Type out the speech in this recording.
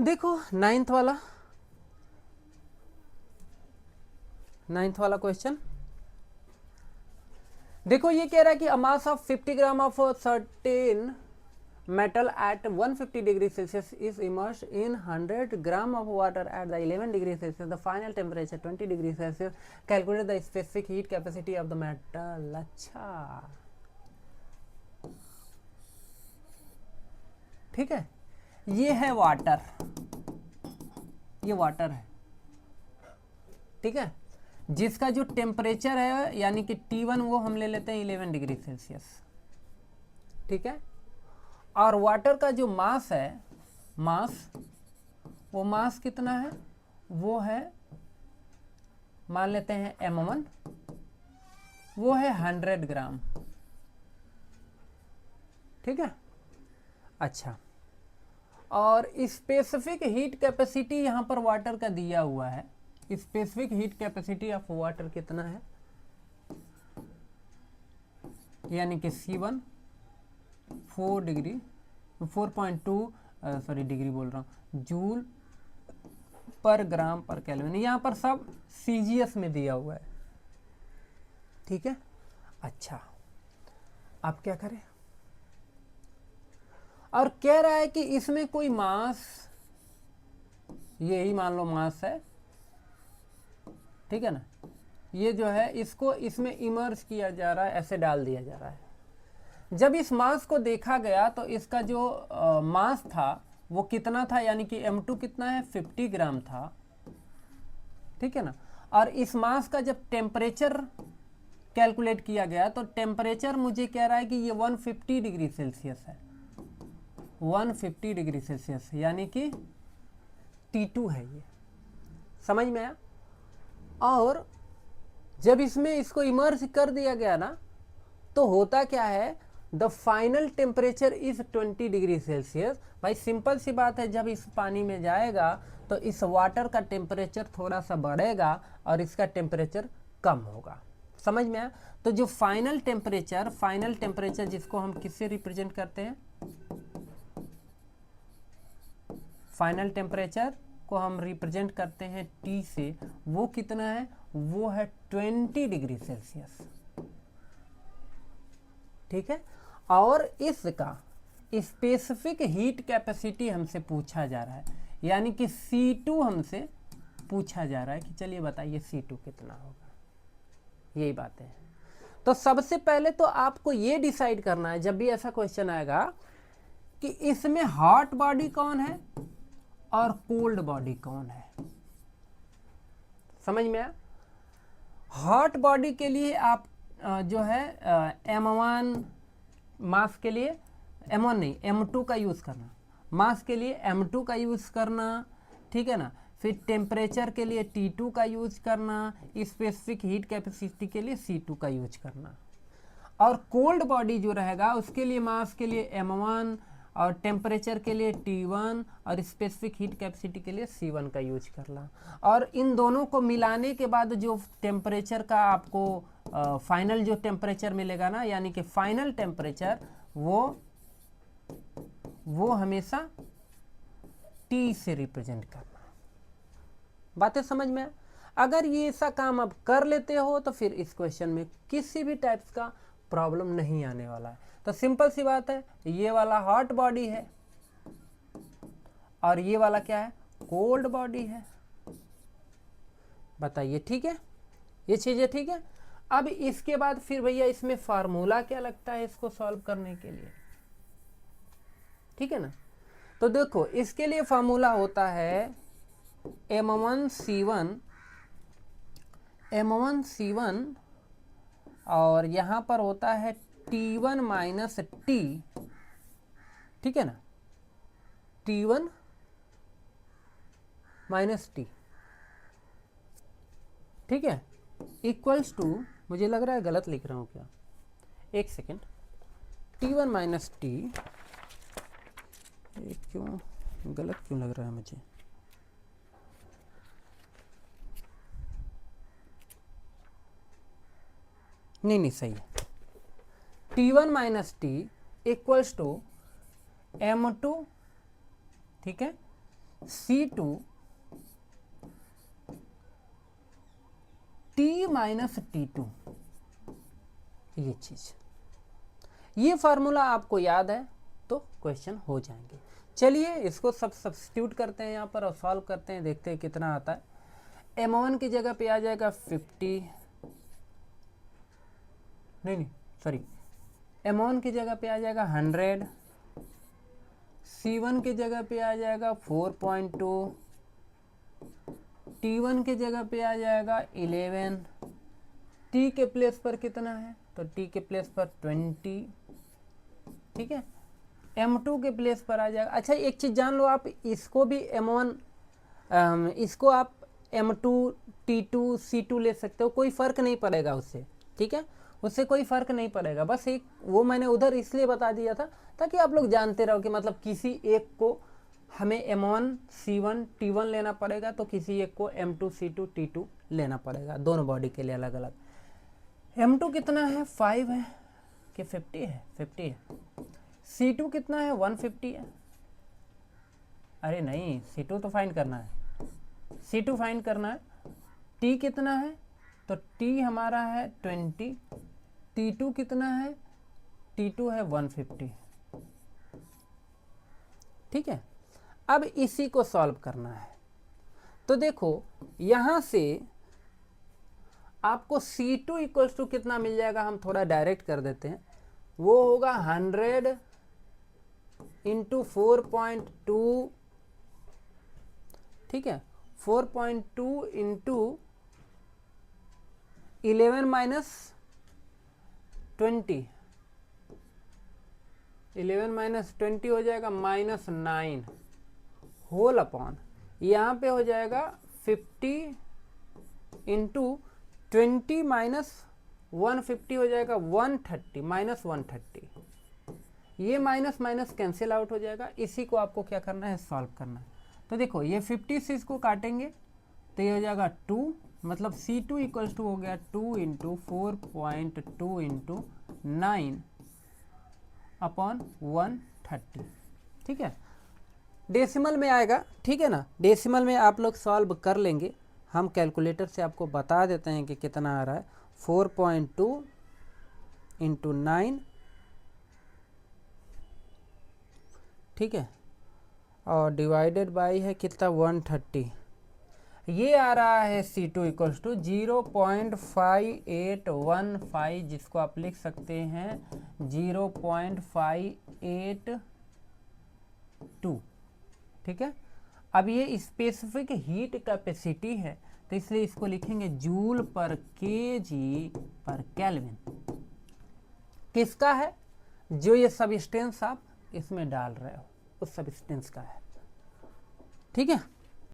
देखो नाइन्थ वाला क्वेश्चन देखो, ये कह रहा है कि a mass of 50 gram of certain metal at 150 degrees Celsius is immersed in 100 gram of water at the 11 degrees Celsius. The final temperature 20 degrees Celsius. Calculate the specific heat capacity of the metal. अच्छा, ठीक है, ये है water, ये water है, ठीक है, जिसका जो टेम्परेचर है यानी कि T1 वो हम ले लेते हैं 11 डिग्री सेल्सियस, ठीक है, और वाटर का जो मास है, वो मास कितना है, वो है, मान लेते हैं m1, वो है 100 ग्राम, ठीक है। अच्छा, और स्पेसिफिक हीट कैपेसिटी यहाँ पर वाटर का दिया हुआ है, specific heat capacity of water कितना है, यानी कि C1 4 डिग्री 4.2 सॉरी डिग्री बोल रहा हूँ, जूल पर ग्राम पर केल्विन, यहाँ पर सब CGS में दिया हुआ है, ठीक है। अच्छा, आप क्या करें, और कह रहा है कि इसमें कोई मास, यही मान लो मास है, ठीक है ना, ये जो है इसको इसमें इमर्ज किया जा रहा है, ऐसे डाल दिया जा रहा है। जब इस मास को देखा गया तो इसका जो मास था वो कितना था, यानी कि m2 कितना है, 50 ग्राम था, ठीक है ना, और इस मास का जब टेम्परेचर कैलकुलेट किया गया तो टेम्परेचर मुझे कह रहा है कि ये 150 डिग्री सेल्सियस है, 150 डिग्री सेल्सियस, यानी कि T2 है, ये समझ में आया। और जब इसमें इसको इमर्ज कर दिया गया ना, तो होता क्या है, the final temperature is 20 degree Celsius. भाई सिंपल सी बात है, जब इस पानी में जाएगा तो इस वाटर का टेम्परेचर थोड़ा सा बढ़ेगा और इसका टेम्परेचर कम होगा, समझ में आया। तो जो फाइनल टेम्परेचर जिसको हम किससे रिप्रेजेंट करते हैं, फाइनल टेम्परेचर को हम रिप्रेजेंट करते हैं T से, वो कितना है, वो है 20 डिग्री सेल्सियस, ठीक है। और इसका स्पेसिफिक हीट कैपेसिटी हमसे पूछा जा रहा है, यानी कि C2 हमसे पूछा जा रहा है कि चलिए बताइए C2 कितना होगा, यही बातें हैं। तो सबसे पहले तो आपको ये डिसाइड करना है जब भी ऐसा क्वेश्चन आएगा कि इसमें हॉट बॉडी कौन है और कोल्ड बॉडी कौन है, समझ में आया। हॉट बॉडी के लिए आप जो है M1 मास के लिए, M1 नहीं M2 का यूज़ करना, मास के लिए M2 का यूज़ करना, ठीक है ना। फिर टेम्परेचर के लिए T2 का यूज़ करना, स्पेसिफिक हीट कैपेसिटी के लिए C2 का यूज करना। और कोल्ड बॉडी जो रहेगा उसके लिए मास के लिए M1 और टेम्परेचर के लिए T1 और स्पेसिफिक हीट कैपेसिटी के लिए C1 का यूज करना। और इन दोनों को मिलाने के बाद जो टेम्परेचर का आपको फाइनल जो टेम्परेचर मिलेगा ना, यानी कि फाइनल टेम्परेचर वो हमेशा T से रिप्रेजेंट करना। बातें समझ में? अगर ये ऐसा काम आप कर लेते हो तो फिर इस क्वेश्चन में किसी भी टाइप्स का प्रॉब्लम नहीं आने वाला है। तो सिंपल सी बात है, ये वाला हॉट बॉडी है और ये वाला क्या है, कोल्ड बॉडी है। बताइए, ठीक है, ये चीजें ठीक है। अब इसके बाद फिर भैया इसमें फार्मूला क्या लगता है इसको सॉल्व करने के लिए, ठीक है ना। तो देखो इसके लिए फार्मूला होता है M1C1 और यहां पर होता है T1 माइनस T, ठीक है ना, T1 माइनस T, ठीक है, इक्वल्स टू, मुझे लग रहा है गलत लिख रहा हूं क्या, एक सेकेंड, T1 माइनस T, क्यों गलत क्यों लग रहा है मुझे, नहीं सही है, T1 minus T equals to M2, ठीक है, C2 T माइनस T2, ये चीज, ये फार्मूला आपको याद है तो क्वेश्चन हो जाएंगे। चलिए इसको सब सब्स्टिट्यूट करते हैं यहाँ पर और सॉल्व करते हैं, देखते हैं कितना आता है। M1 की जगह पे आ जाएगा 50, नहीं सॉरी, M1 की जगह पे आ जाएगा 100, C1 की जगह पे आ जाएगा 4.2, T1 की जगह पे आ जाएगा 11, T के प्लेस पर कितना है तो T के प्लेस पर 20, ठीक है। M2 के प्लेस पर आ जाएगा। अच्छा एक चीज़ जान लो आप, इसको भी M1, इसको आप M2, T2, C2 ले सकते हो, कोई फ़र्क नहीं पड़ेगा उससे, ठीक है, उससे कोई फ़र्क नहीं पड़ेगा। बस एक वो मैंने उधर इसलिए बता दिया था ताकि आप लोग जानते रहो कि मतलब किसी एक को हमें M1, C1, T1 लेना पड़ेगा तो किसी एक को M2, C2, T2 लेना पड़ेगा, दोनों बॉडी के लिए अलग अलग। M2 कितना है 5 है कि 50 है, 50 है। C2 कितना है 150 है, अरे नहीं C2 तो फाइंड करना है, C2 फाइंड करना है। T कितना है तो T हमारा है 20, T2 कितना है, T2 है 150, ठीक है। अब इसी को सॉल्व करना है तो देखो यहां से आपको C2 इक्वल्स टू कितना मिल जाएगा, हम थोड़ा डायरेक्ट कर देते हैं, वो होगा 100 इंटू 4.2, ठीक है, 4.2 इंटू 11 माइनस 20, 11 माइनस 20 हो जाएगा -9 होल अपॉन, यहाँ पे हो जाएगा 50 इंटू 20 माइनस 150 हो जाएगा 130, -130, ये माइनस माइनस कैंसिल आउट हो जाएगा। इसी को आपको क्या करना है, सॉल्व करना है। तो देखो ये 50 से इसको काटेंगे तो ये हो जाएगा 2, मतलब C2 इक्वल्स टू हो गया 2 इंटू 4.2 इंटू 9 अपॉन 130, ठीक है। डेसिमल में आएगा, ठीक है ना, डेसिमल में आप लोग सॉल्व कर लेंगे, हम कैलकुलेटर से आपको बता देते हैं कि कितना आ रहा है। 4.2 इंटू 9, ठीक है, और डिवाइडेड बाई है कितना 130, ये आ रहा है C2 इक्वल्स टू 0.5815, जिसको आप लिख सकते हैं 0.582, ठीक है। अब ये स्पेसिफिक हीट कैपेसिटी है तो इसलिए इसको लिखेंगे जूल पर केजी पर केल्विन। किसका है, जो ये सब्सटेंस आप इसमें डाल रहे हो उस सब्सटेंस का है, ठीक है।